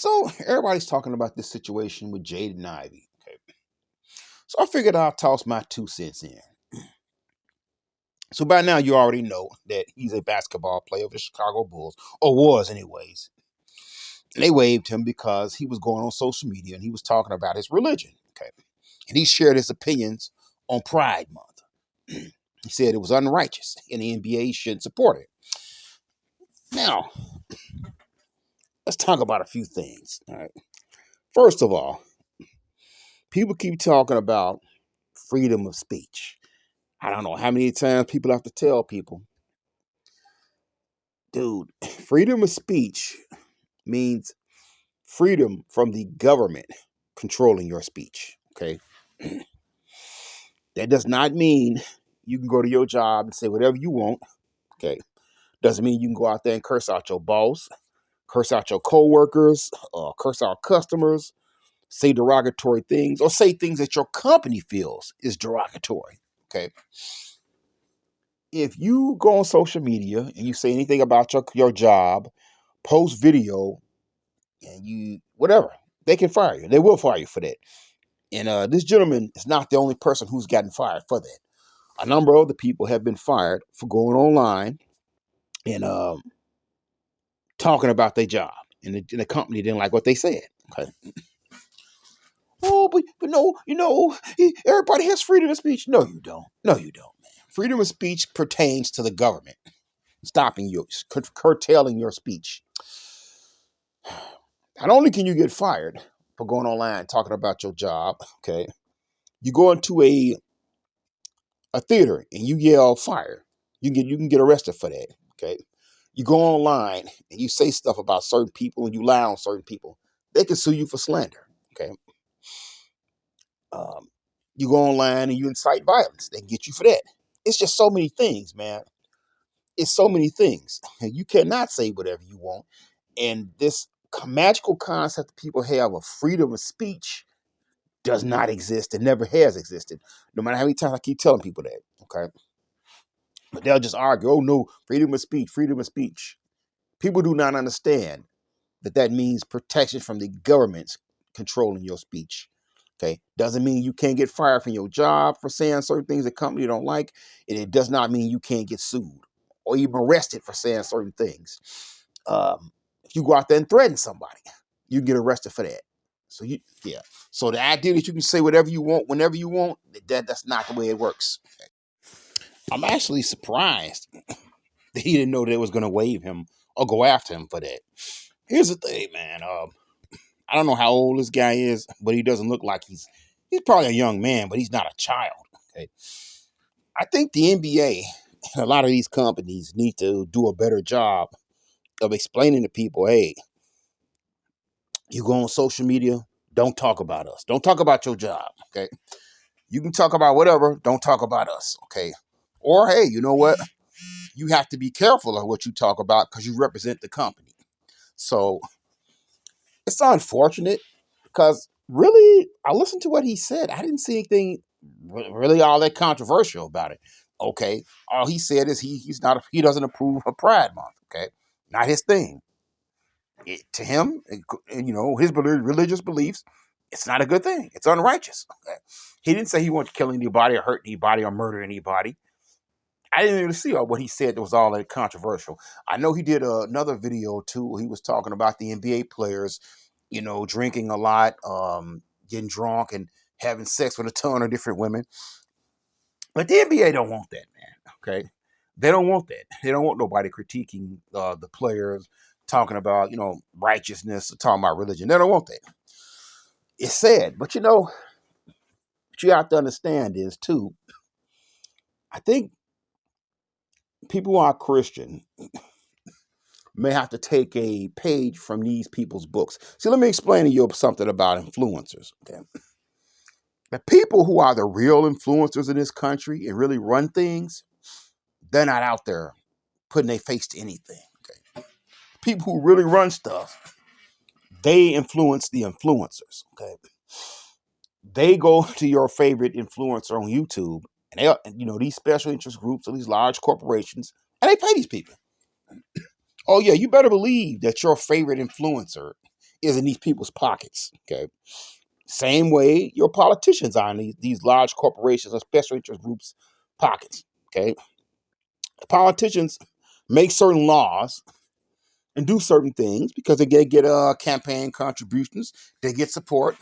So everybody's talking about this situation with Jayden Ivey. Okay. So I figured I'll toss my 2 cents in. So by now you already know that he's a basketball player of the Chicago Bulls, or was anyways. And they waived him because he was going on social media and he was talking about his religion. Okay. And he shared his opinions on Pride Month. He said it was unrighteous and the NBA shouldn't support it. Now, let's talk about a few things. All right. First of all, people keep talking about freedom of speech. I don't know how many times people have to tell people, dude, freedom of speech means freedom from the government controlling your speech. Okay. That does not mean you can go to your job and say whatever you want. Okay. Doesn't mean you can go out there and curse out your boss, curse out your coworkers, curse out customers, say derogatory things, or say things that your company feels is derogatory. Okay. If you go on social media and you say anything about your job, post video, and you whatever, they can fire you. They will fire you for that. And this gentleman is not the only person who's gotten fired for that. A number of other people have been fired for going online and talking about their job, and the company didn't like what they said. Okay. Oh, but no, everybody has freedom of speech. No, you don't. No, you don't, man. Freedom of speech pertains to the government stopping you, curtailing your speech. Not only can you get fired for going online talking about your job, okay, you go into a theater and you yell fire, you can get arrested for that. Okay. You go online and you say stuff about certain people and you lie on certain people, they can sue you for slander. Okay. Um, you go online and you incite violence, they can get you for that. It's just so many things, man. It's so many things. You cannot say whatever you want. And this magical concept that people have of freedom of speech does not exist and never has existed. No matter how many times I keep telling people that, okay? But they'll just argue, oh no, freedom of speech, freedom of speech. People do not understand that means protection from the government's controlling your speech. Okay, doesn't mean you can't get fired from your job for saying certain things the company don't like, and it does not mean you can't get sued or even arrested for saying certain things. If you go out there and threaten somebody, you can get arrested for that. So yeah. So the idea that you can say whatever you want, whenever you want, that's not the way it works. Okay. I'm actually surprised that he didn't know they was going to waive him or go after him for that. Here's the thing, man. I don't know how old this guy is, but he doesn't look like he's probably a young man, but he's not a child. Okay. I think the NBA and a lot of these companies need to do a better job of explaining to people, hey, you go on social media, don't talk about us. Don't talk about your job. Okay. You can talk about whatever, don't talk about us. Okay. Or hey, you know what? You have to be careful of what you talk about because you represent the company. So it's unfortunate because really, I listened to what he said. I didn't see anything really all that controversial about it. Okay, all he said is he doesn't approve of Pride Month. Okay, not his thing. To him, his religious beliefs, it's not a good thing. It's unrighteous. Okay, he didn't say he wanted to kill anybody or hurt anybody or murder anybody. I didn't even see what he said that was all that controversial. I know he did another video too where he was talking about the NBA players, drinking a lot, getting drunk and having sex with a ton of different women. But the NBA don't want that, man. Okay. They don't want that. They don't want nobody critiquing the players, talking about, righteousness, talking about religion. They don't want that. It's sad. But what you have to understand is too, I think people who are Christian may have to take a page from these people's books. See, let me explain to you something about influencers. Okay. The people who are the real influencers in this country and really run things, they're not out there putting their face to anything. Okay. People who really run stuff, they influence the influencers. Okay. They go to your favorite influencer on YouTube, and these special interest groups or these large corporations, and they pay these people. Oh yeah, you better believe that your favorite influencer is in these people's pockets. Okay. Same way your politicians are in these large corporations or special interest groups' pockets. Okay. Politicians make certain laws and do certain things because they get campaign contributions, they get support,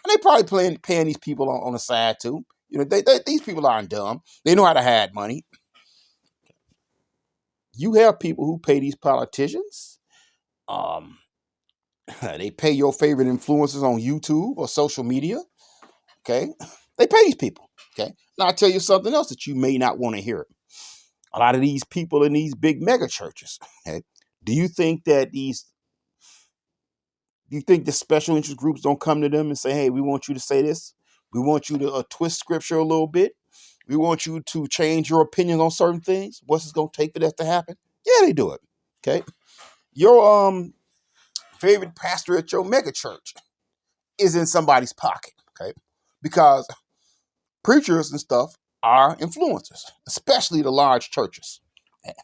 and they probably paying these people on the side too. These people aren't dumb. They know how to hide money. You have people who pay these politicians. Um, they pay your favorite influencers on YouTube or social media. Okay, they pay these people. Okay, now I'll tell you something else that you may not want to hear. A lot of these people in these big mega churches. Okay, do you think that do you think the special interest groups don't come to them and say, "Hey, we want you to say this. We want you to twist scripture a little bit. We want you to change your opinions on certain things. What's it going to take for that to happen?" Yeah, they do it. Okay, your favorite pastor at your mega church is in somebody's pocket. Okay, because preachers and stuff are influencers, especially the large churches,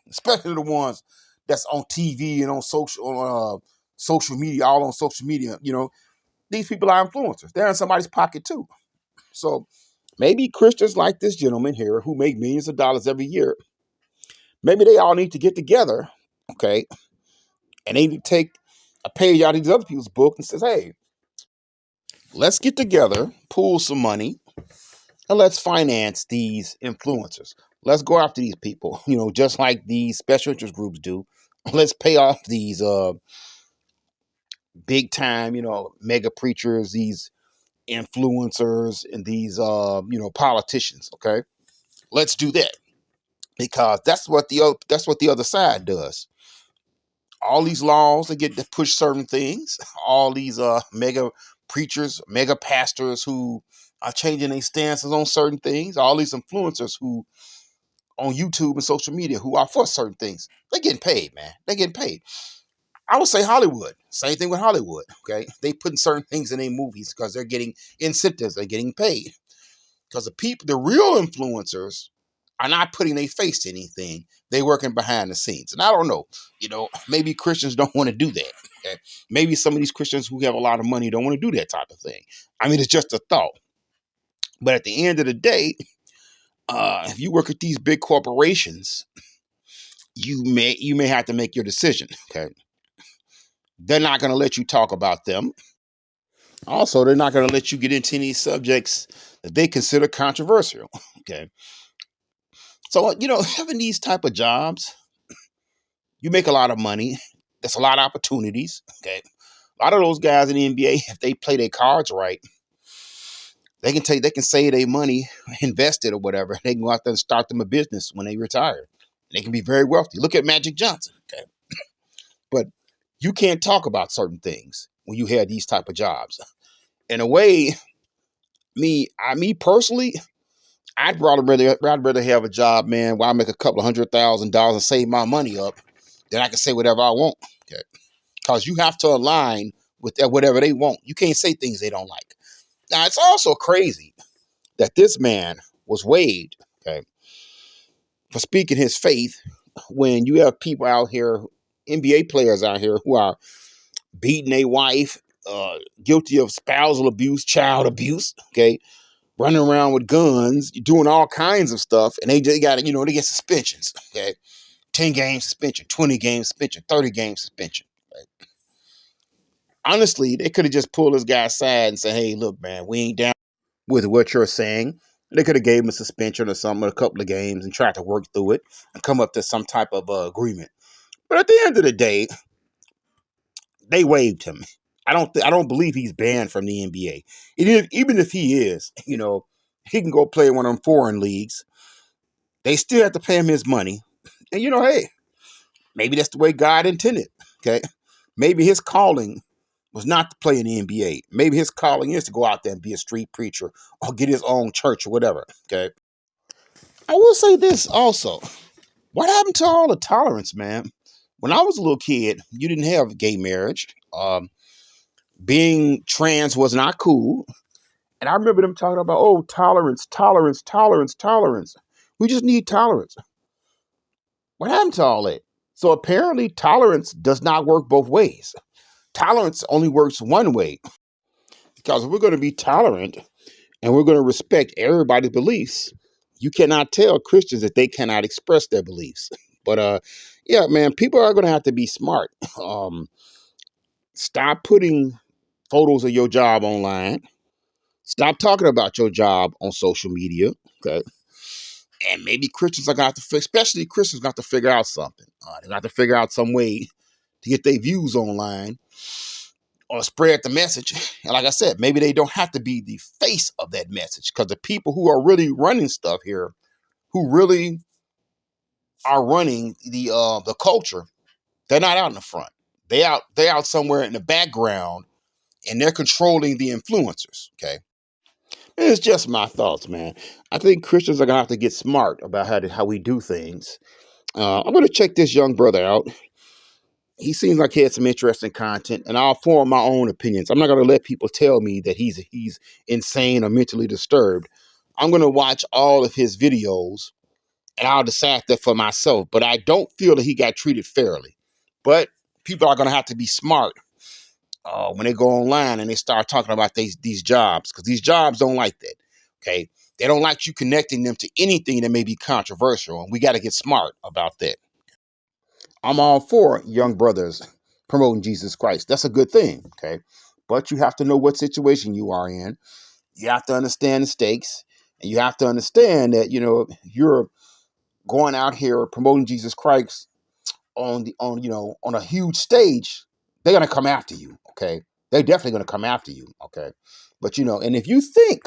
especially the ones that's on TV and on social media, all on social media. These people are influencers. They're in somebody's pocket too. So maybe Christians like this gentleman here who make millions of dollars every year, maybe they all need to get together, okay, and they need to take a page out of these other people's book and says, "Hey, let's get together, pool some money, and let's finance these influencers. Let's go after these people, just like these special interest groups do. Let's pay off these big time, mega preachers, these influencers, and these politicians. Okay, let's do that because that's what the other side does. All these laws that get to push certain things. All these mega preachers, mega pastors who are changing their stances on certain things. All these influencers who on YouTube and social media who are for certain things. They're getting paid, man. They're getting paid. I would say Hollywood. Same thing with Hollywood. Okay, they putting certain things in their movies because they're getting incentives. They're getting paid because the real influencers, are not putting their face to anything. They working behind the scenes, and I don't know. Maybe Christians don't want to do that. Okay, maybe some of these Christians who have a lot of money don't want to do that type of thing. I mean, it's just a thought. But at the end of the day, if you work at these big corporations, you may have to make your decision. Okay, they're not going to let you talk about them. Also, they're not going to let you get into any subjects that they consider controversial. Okay, so having these type of jobs, you make a lot of money. There's a lot of opportunities. Okay, a lot of those guys in the NBA, if they play their cards right, they can save their money, invest it or whatever. They can go out there and start them a business when they retire. They can be very wealthy. Look at Magic Johnson. Okay, but you can't talk about certain things when you have these type of jobs. In a way, me personally, I'd rather have a job, man, where I make a couple of $100,000 and save my money up, then I can say whatever I want. Okay, because you have to align with whatever they want. You can't say things they don't like. Now, it's also crazy that this man was waived, okay, for speaking his faith when you have people out here, NBA players out here, who are beating a wife, guilty of spousal abuse, child abuse, okay, running around with guns, doing all kinds of stuff, and they just got they get suspensions, okay, 10-game suspension, 20-game suspension, 30-game suspension. Right? Honestly, they could have just pulled this guy aside and said, "Hey, look, man, we ain't down with what you're saying." They could have gave him a suspension or something, a couple of games, and tried to work through it and come up to some type of agreement. But at the end of the day, they waived him. I don't believe he's banned from the NBA. Even if he is, he can go play in one of them foreign leagues. They still have to pay him his money. And hey, maybe that's the way God intended. Okay, maybe his calling was not to play in the NBA. Maybe his calling is to go out there and be a street preacher or get his own church or whatever. Okay. I will say this also. What happened to all the tolerance, man? When I was a little kid, you didn't have gay marriage. Being trans was not cool. And I remember them talking about, oh, tolerance, tolerance, tolerance, tolerance. We just need tolerance. What happened to all that? So apparently tolerance does not work both ways. tolerance only works one way, because if we're going to be tolerant and we're going to respect everybody's beliefs, you cannot tell Christians that they cannot express their beliefs. But yeah, man, people are going to have to be smart. Um, Stop putting photos of your job online. Stop talking about your job on social media. Okay. And maybe Christians are going to have to, especially Christians, got to figure out something. They got to figure out some way to get their views online or spread the message. And like I said, maybe they don't have to be the face of that message, because the people who are really running stuff here, who really are running the culture, they're not out in the front. They're out somewhere in the background, and they're controlling the influencers. Okay. It's just my thoughts, man. I think Christians are gonna have to get smart about how we do things. I'm gonna check this young brother out. He seems like he had some interesting content, and I'll form my own opinions. I'm not gonna let people tell me that he's insane or mentally disturbed. I'm gonna watch all of his videos, and I'll decide that for myself. But I don't feel that he got treated fairly. But people are gonna have to be smart when they go online and they start talking about these jobs, because these jobs don't like that. Okay, they don't like you connecting them to anything that may be controversial, and we got to get smart about that. I'm all for young brothers promoting Jesus Christ. That's a good thing. Okay, but you have to know what situation you are in. You have to understand the stakes, and you have to understand that you're going out here promoting Jesus Christ on a huge stage. They're gonna come after you. Okay, they're definitely gonna come after you. Okay, but and if you think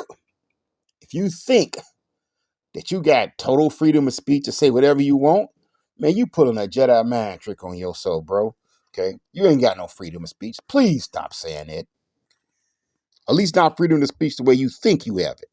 that you got total freedom of speech to say whatever you want, man, you pulling a Jedi mind trick on yourself, bro. Okay, you ain't got no freedom of speech. Please stop saying it. At least not freedom of speech the way you think you have it.